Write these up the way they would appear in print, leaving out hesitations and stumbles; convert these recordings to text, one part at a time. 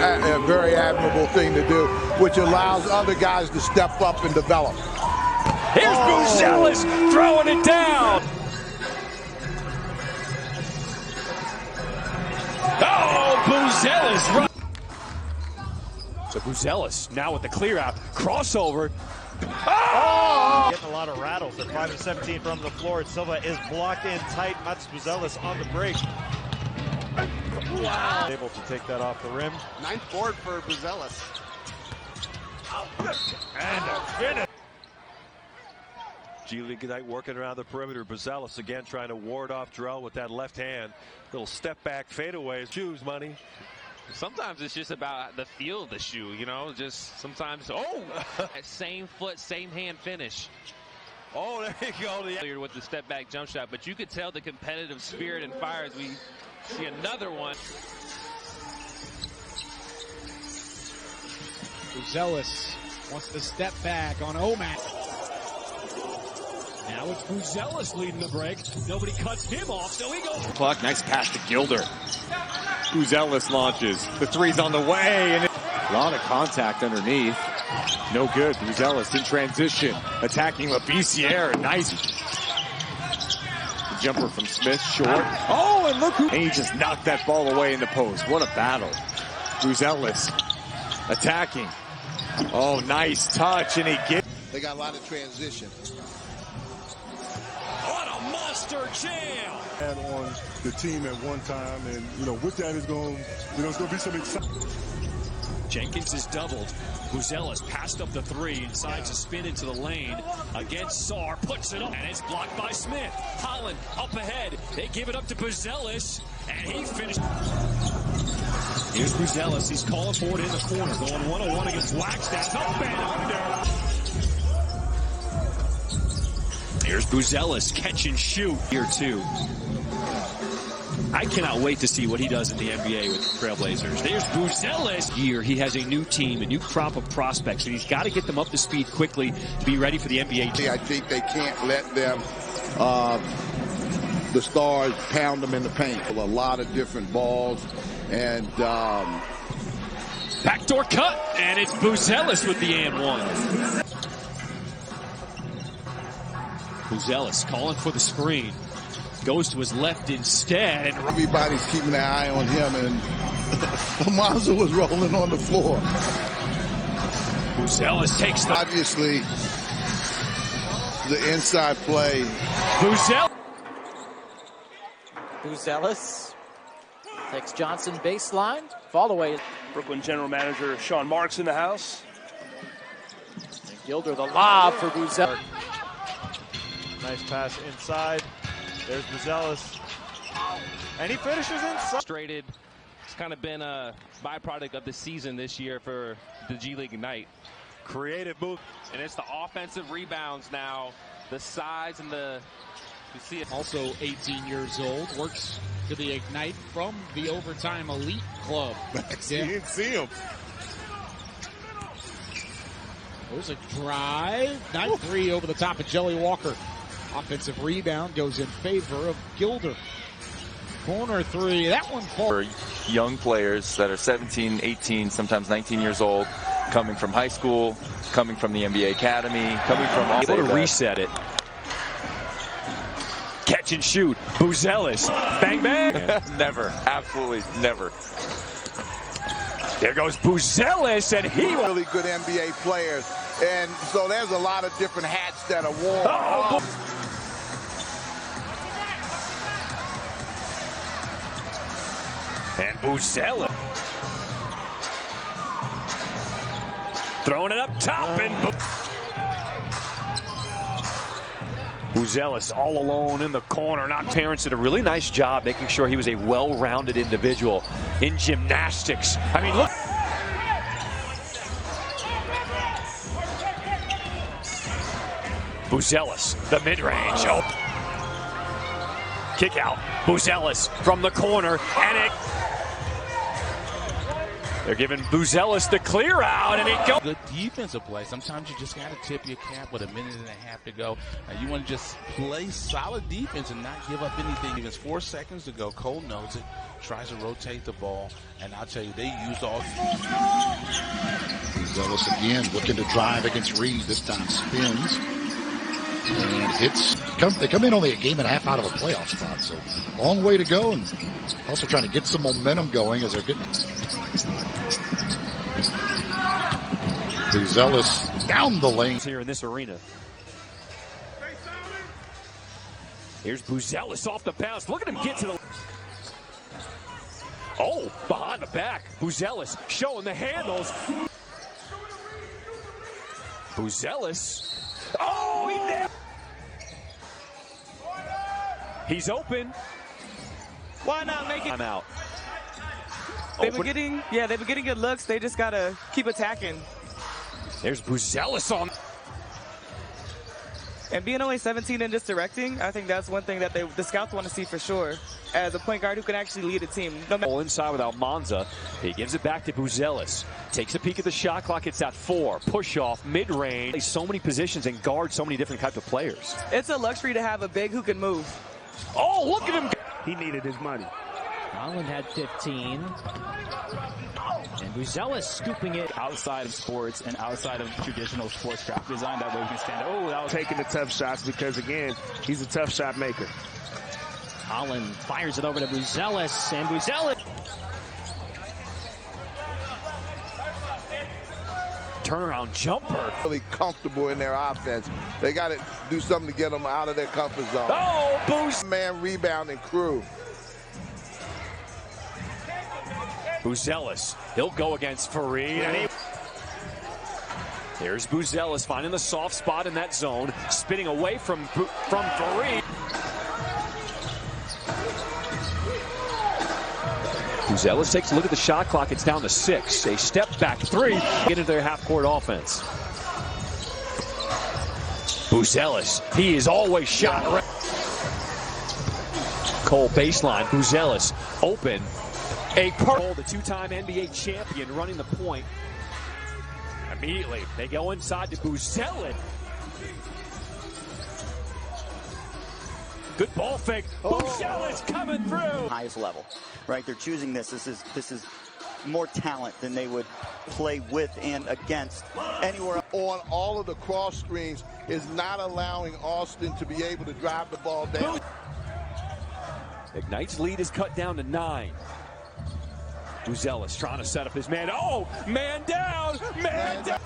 a very admirable thing to do, which allows other guys to step up and develop. Here's Buzelis throwing it down. Oh, Buzelis. So Buzelis now with the clear out. Crossover. Oh! Getting a lot of rattles. They're 5 of 17 from the floor. Silva is blocked in tight. Matas Buzelis on the break. Wow. Able to take that off the rim. Nice board for Buzelis. And a finish. G League Ignite working around the perimeter. Buzelis again trying to ward off Jarrell with that left hand. Little step back fadeaway. Shoes, money. Sometimes it's just about the feel of the shoe, you know, just sometimes, that same foot, same hand finish. Oh, there you go. With the step back jump shot, but you could tell the competitive spirit and fire as we see another one. Buzelis wants to step back on Omac. Now it's Buzelis leading the break. Nobody cuts him off, so he goes. Clock, nice pass to Gilder. Buzelis launches. The three's on the way. And a lot of contact underneath. No good. Buzelis in transition. Attacking Labissiere. Nice. The jumper from Smith, short. Oh, and look who. And he just knocked that ball away in the post. What a battle. Buzelis attacking. Oh, nice touch. And he gets. They got a lot of transition. What a monster jam. Had on the team at one time, and with that is going, it's going to be some excitement. Jenkins is doubled. Buzelis passed up the three, inside to spin into the lane. Against Sarr, puts it up, and it's blocked by Smith. Holland up ahead. They give it up to Buzelis, and he finished. Here's Buzelis. He's calling for it in the corner, going one-on-one against Wagstaff. Up and under. Here's Buzelis, catch and shoot here too. I cannot wait to see what he does in the NBA with the Trailblazers. There's Buzelis. Here, he has a new team, a new crop of prospects, and he's got to get them up to speed quickly to be ready for the NBA team. I think they can't let them, the stars, pound them in the paint. A lot of different balls, and backdoor cut, and it's Buzelis with the and one. Buzelis calling for the screen. Goes to his left instead. And everybody's keeping their eye on him, and Maza was rolling on the floor. Buzelis takes the... Obviously, the inside play. Buzelis takes Johnson baseline. Fall away. Brooklyn General Manager Sean Marks in the house. And Gilder the lob for Buzelis. Nice pass inside. There's Buzelis. And he finishes inside. Frustrated. It's kind of been a byproduct of the season this year for the G League Ignite. Creative move. And it's the offensive rebounds now. The size and the... You see it. Also 18 years old. Works to the Ignite from the Overtime Elite Club. You didn't see him. There's a drive. 9-3 over the top of Jelly Walker. Offensive rebound goes in favor of Gilder. Corner three. That one for young players that are 17, 18, sometimes 19 years old, coming from high school, coming from the NBA Academy, coming from all. Able to reset it. Catch and shoot. Buzelis. Bang, bang. Never. Absolutely never. There goes Buzelis, and he really good NBA players. And so there's a lot of different hats that are worn. Oh. And Buzelis throwing it up top, and Buzelis all alone in the corner. Now Terrence did a really nice job making sure he was a well-rounded individual in gymnastics. I mean, look. Buzelis, the mid-range. Oh. Kick out. Buzelis from the corner, and They're giving Buzelis the clear out, and it goes. Good defensive play. Sometimes you just got to tip your cap with a minute and a half to go. You want to just play solid defense and not give up anything. It's 4 seconds to go. Cole knows it. Tries to rotate the ball, and I'll tell you, they used all. Buzelis again looking to drive against Reed. This time spins and hits. They come in only a game and a half out of a playoff spot, so long way to go, and also trying to get some momentum going as they're getting. Buzelis down the lane here in this arena. Here's Buzelis off the bounce. Look at him get to the. Oh, behind the back. Buzelis showing the handles. Buzelis. Oh, he's open. Why not make it? I'm out. They've been getting good looks. They just gotta keep attacking. There's Buzelis on. And being only 17 and just directing, I think that's one thing that the scouts want to see for sure. As a point guard who can actually lead a team. No inside without Monza. He gives it back to Buzelis. Takes a peek at the shot clock. It's at 4. Push off, mid-range. Plays so many positions and guards so many different types of players. It's a luxury to have a big who can move. Oh, look at him. He needed his money. Holland had 15. And Buzelis scooping it outside of sports and outside of traditional sports graphic design. That way we can stand. Oh, that was taking the tough shots because, again, he's a tough shot maker. Holland fires it over to Buzelis, and Buzelis. Turnaround jumper. Really comfortable in their offense. They got to do something to get them out of their comfort zone. Oh, boost. Man rebounding crew. Buzelis, he'll go against Fareed. There's Buzelis finding the soft spot in that zone, spinning away from Fareed. Buzelis takes a look at the shot clock. It's down to 6. A step back 3. Get into their half-court offense. Buzelis, he is always shot. Cole baseline. Buzelis open. The two-time NBA champion running the point. Immediately, they go inside to Buzelis. Good ball fake. Buzelis coming through. Highest level, right? They're choosing this. This is more talent than they would play with and against anywhere. On all of the cross screens is not allowing Austin to be able to drive the ball down. Ignite's lead is cut down to 9. Buzelis trying to set up his man. Oh, man down, man down.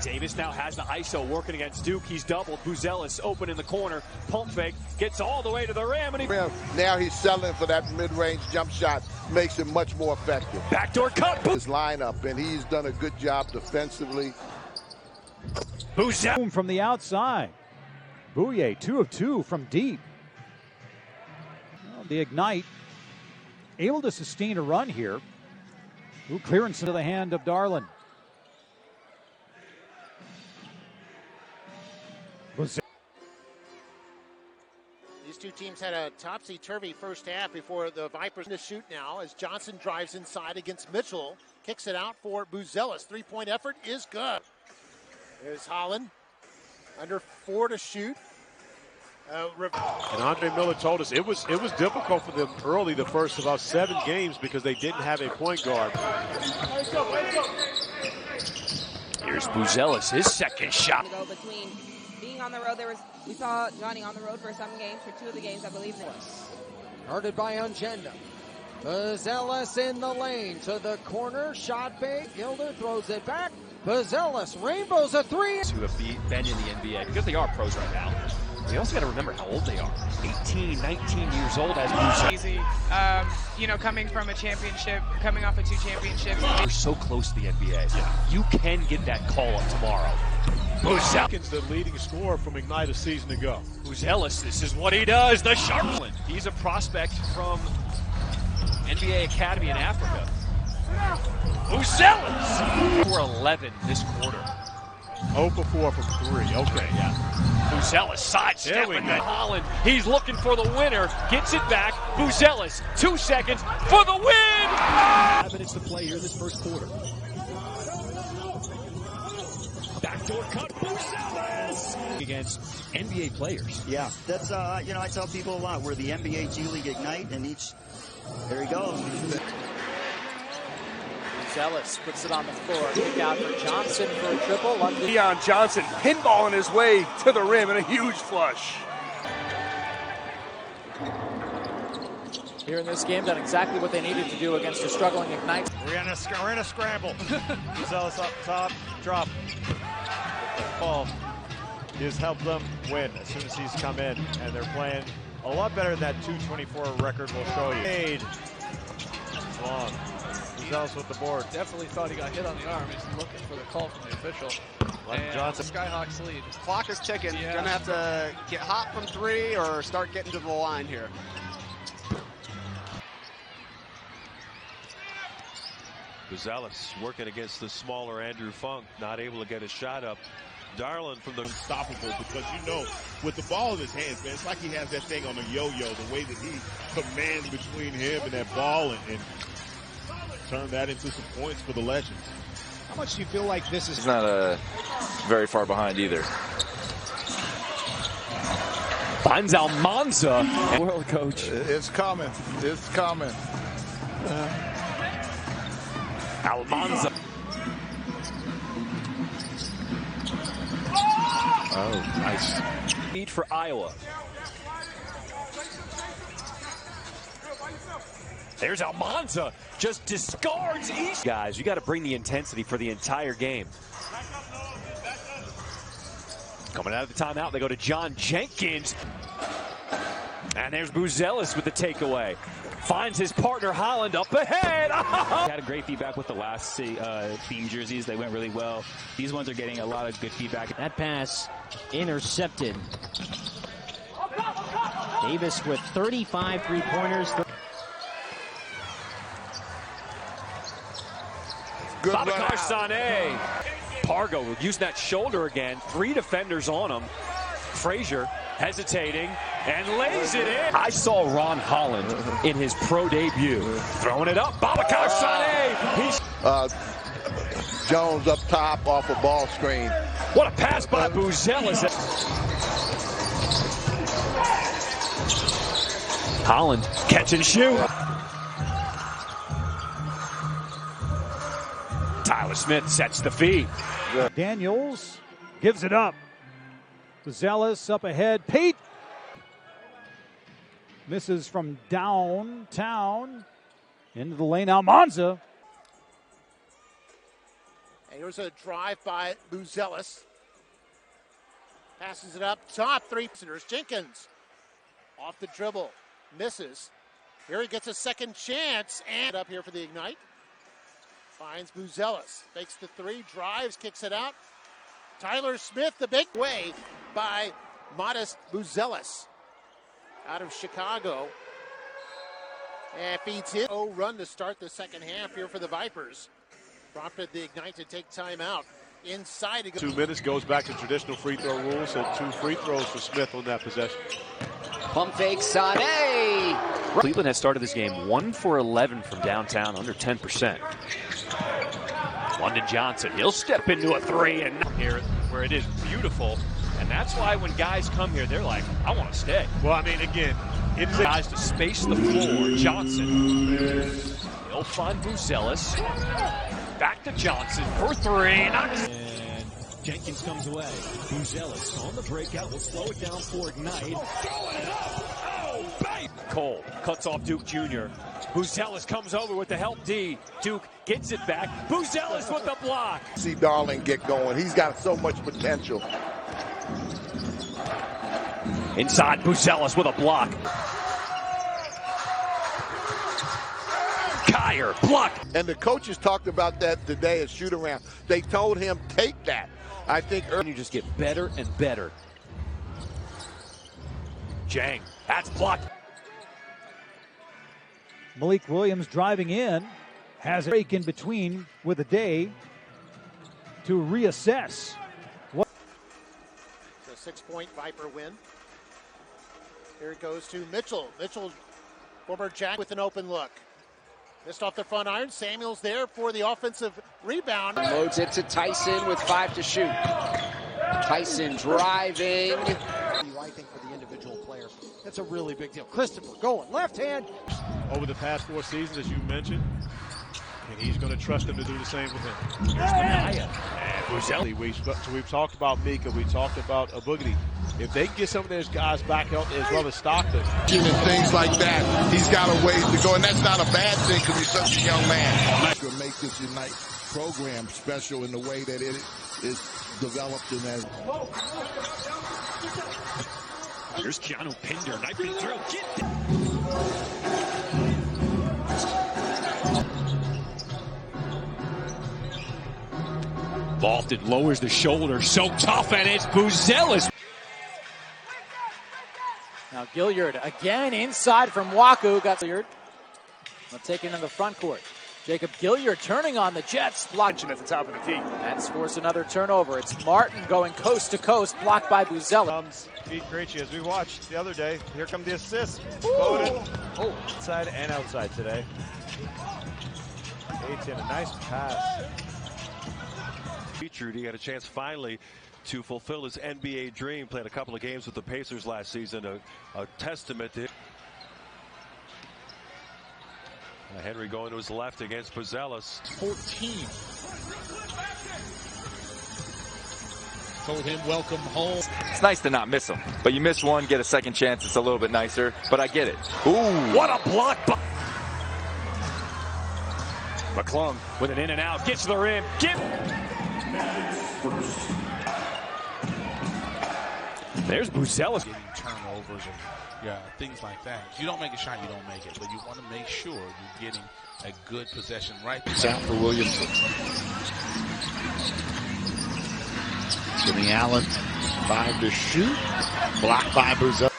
Davis now has the ISO working against Duke. He's doubled. Buzelis open in the corner. Pump fake. Gets all the way to the rim. And now he's settling for that mid-range jump shot. Makes it much more effective. Backdoor cut. His lineup, and he's done a good job defensively. Buzelis from the outside. Bouye, 2 of 2 from deep. Well, the Ignite able to sustain a run here. Ooh, clearance into the hand of Darlin. These two teams had a topsy-turvy first half before the Vipers to shoot now as Johnson drives inside against Mitchell. Kicks it out for Buzelis. Three-point effort is good. There's Holland. Under 4 to shoot. And Andre Miller told us it was difficult for them early, the first about 7 games, because they didn't have a point guard. Here's Buzelis, his second shot. Between being on the road, we saw Johnny on the road for some games, for 2 of the games, I believe. Guarded by Ungenda. Buzelis in the lane to the corner, shot fake. Gilder throws it back. Buzelis rainbows a 3. Who have been in the NBA because they are pros right now. We also got to remember how old they are. 18, 19 years old as Buzelis. Easy, coming from a championship, coming off of 2 championships. We're so close to the NBA. Yeah. You can get that call up tomorrow. Buzelis, the leading scorer from Ignite a season ago. Buzelis, this is what he does. The Sharpland. He's a prospect from NBA Academy in Africa. Buzelis! 4-11 this quarter. 0 for 4 from 3. Okay, yeah. Buzelis sidestep with Holland. He's looking for the winner. Gets it back. Buzelis, 2 seconds for the win. 5 minutes to play here in this first quarter. Backdoor cut, Buzelis against NBA players. Yeah, that's you know, I tell people a lot. We're the NBA G League Ignite, and there he goes. Buzelis puts it on the floor. Kick out for Johnson for a triple. Deion Johnson pinballing his way to the rim in a huge flush. Here in this game, done exactly what they needed to do against a struggling Ignite. We're in a scramble. Buzelis up top, drop. Ball. He has helped them win as soon as he's come in, and they're playing a lot better than that 224 record will show you. It's long. Buzelis with the board. Definitely thought he got hit on the arm. He's looking for the call from the official. And Johnson. Skyhawks lead. Clock is ticking. Yeah. Gonna have to get hot from 3 or start getting to the line here. Buzelis working against the smaller Andrew Funk, not able to get a shot up. Darlin from the unstoppable, because you know, with the ball in his hands, man, it's like he has that thing on a yo-yo, the way that he commands between him and that ball and turn that into some points for the Legends. How much do you feel like this is? He's not very far behind either. Finds Almanza. World coach. It's coming. It's coming. Almanza. Oh, nice. Lead for Iowa. There's Almanza. Just discards each. Guys, you got to bring the intensity for the entire game. Coming out of the timeout, they go to John Jenkins. And there's Buzelis with the takeaway. Finds his partner Holland up ahead. Had a great feedback with the last theme jerseys. They went really well. These ones are getting a lot of good feedback. That pass intercepted. Davis with 35 three-pointers. Babacar Sané. Pargo using that shoulder again. 3 defenders on him. Frazier hesitating and lays it in. I saw Ron Holland in his pro debut. Throwing it up. Babacar Sané. Jones up top off a ball screen. What a pass by Buzelis. Holland catch and shoot. Tyler Smith sets the feed. Daniels gives it up. Buzelis up ahead. Pete misses from downtown into the lane. Almanza. And here's a drive by Buzelis. Passes it up top. 3 visitors. Jenkins off the dribble. Misses. Here he gets a second chance. And up here for the Ignite. Finds Buzelis. Makes the 3. Drives. Kicks it out. Tyler Smith, the big way by Matas Buzelis out of Chicago. And feeds his run to start the second half here for the Vipers. Prompted the Ignite to take time out. Inside. 2 minutes, goes back to traditional free throw rules, so 2 free throws for Smith on that possession. Pump fake, Sané. Cleveland has started this game 1 for 11 from downtown, under 10%. London Johnson, he'll step into a 3 and here where it is beautiful. And that's why when guys come here, they're like, I want to stay. Well, I mean, again, it's guys to space the floor. Johnson. He'll find Buzelis. Back to Johnson for 3. And Jenkins comes away. Buzelis on the breakout will slow it down for Ignite. Going up. Oh, bang! Cole cuts off Duke Jr. Buzelis comes over with the help D. Duke gets it back. Buzelis with the block. See Darling get going. He's got so much potential. Inside, Buzelis with a block. Kyer, block. And the coaches talked about that today at shoot around. They told him, take that. I think you just get better and better. Jang, that's blocked. Malik Williams driving in. Has a break in between with a day to reassess. It's a 6-point Viper win. Here it goes to Mitchell. Mitchell, former Jack with an open look. Missed off the front iron. Samuels there for the offensive rebound. Loads it to Tyson with 5 to shoot. Tyson driving. I think for the individual player, that's a really big deal. Christopher going left hand. Over the past 4 seasons, as you mentioned, and he's going to trust them to do the same with him. Yes. And Buzelis, we've talked about Mika, we talked about Boogity. If they can get some of those guys back healthy as well as Stockton. And things like that, he's got a ways to go, and that's not a bad thing because he's such a young man. To make this Unite program special in the way that it is developed in as. Here's Keanu Pinder, knifing through. Get that. Lofton lowers the shoulder, so tough, and it's Buzelis. Now Gilliard again inside from Waku. Got Gilliard. Taken in the front court. Jacob Gilliard turning on the Jets. Blocked at the top of the key. That's forced another turnover. It's Martin going coast to coast, blocked by Buzelis. Pete Krejci, as we watched the other day, here come the assists. Loaded. Oh, inside and outside today. 18, a nice pass. Featured, he had a chance finally to fulfill his NBA dream. Played a couple of games with the Pacers last season. A testament to Henry going to his left against Buzelis. 14. Told him welcome home. It's nice to not miss them, but you miss one, get a second chance. It's a little bit nicer, but I get it. Ooh, what a block by McClung with an in and out, gets to the rim. There's Buzelis. Getting turnovers and things like that. If you don't make a shot, you don't make it. But you want to make sure you're getting a good possession right. It's out for Williamson. Jimmy Allen, 5 to shoot. Blocked by Buzelis.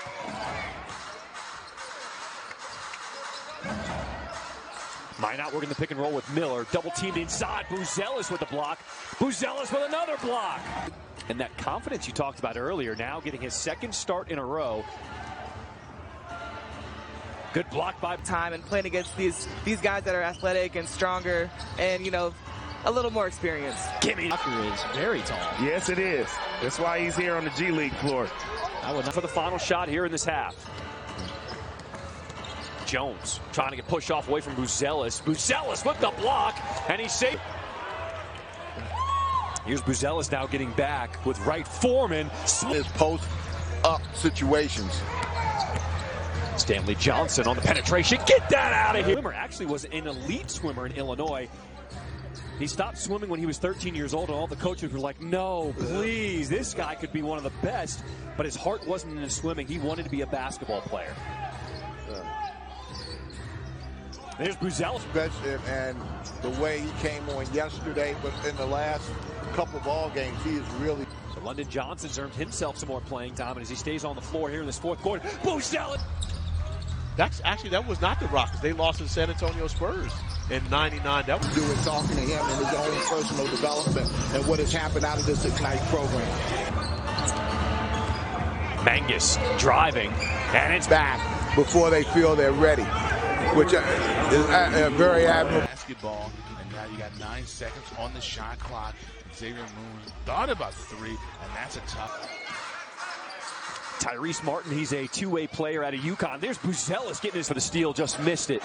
Minot working the pick and roll with Miller. Double teamed inside. Buzelis with the block. Buzelis with another block. And that confidence you talked about earlier, now getting his second start in a row. Good block by time and playing against these guys that are athletic and stronger and, you know, a little more experienced. Kimmy is very tall. Yes, it is. That's why he's here on the G League floor. For the final shot here in this half. Jones trying to get pushed off away from Buzelis. Buzelis with the block, and he's safe. Here's Buzelis now getting back with Wright Foreman. His post-up situations. Stanley Johnson on the penetration. Get that out of here. Swimmer actually was an elite swimmer in Illinois. He stopped swimming when he was 13 years old, and all the coaches were like, no, please, this guy could be one of the best. But his heart wasn't in his swimming. He wanted to be a basketball player. There's Buzelis. And the way he came on yesterday, but in the last couple ball games, he is really. So London Johnson's earned himself some more playing time, and as he stays on the floor here in this fourth quarter, Buzelis. That was not the Rockets. They lost to the San Antonio Spurs in '99. That was doing talking to him and his own personal development and what has happened out of this Ignite program. Mangus driving, and it's back before they feel they're ready, which is very admirable. Basketball, and now you got 9 seconds on the shot clock. Xavier Moon thought about 3, and that's a tough. Tyrese Martin, he's a two-way player out of UConn. There's Buzelis getting this for the steal, just missed it.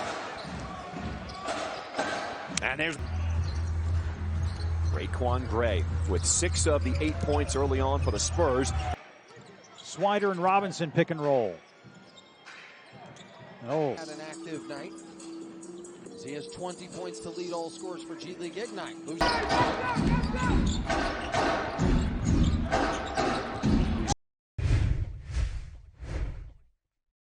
And there's Raquan Gray with 6 of the 8 points early on for the Spurs. Swider and Robinson pick and roll. Oh. Had an active night. He has 20 points to lead all scores for G League Ignite.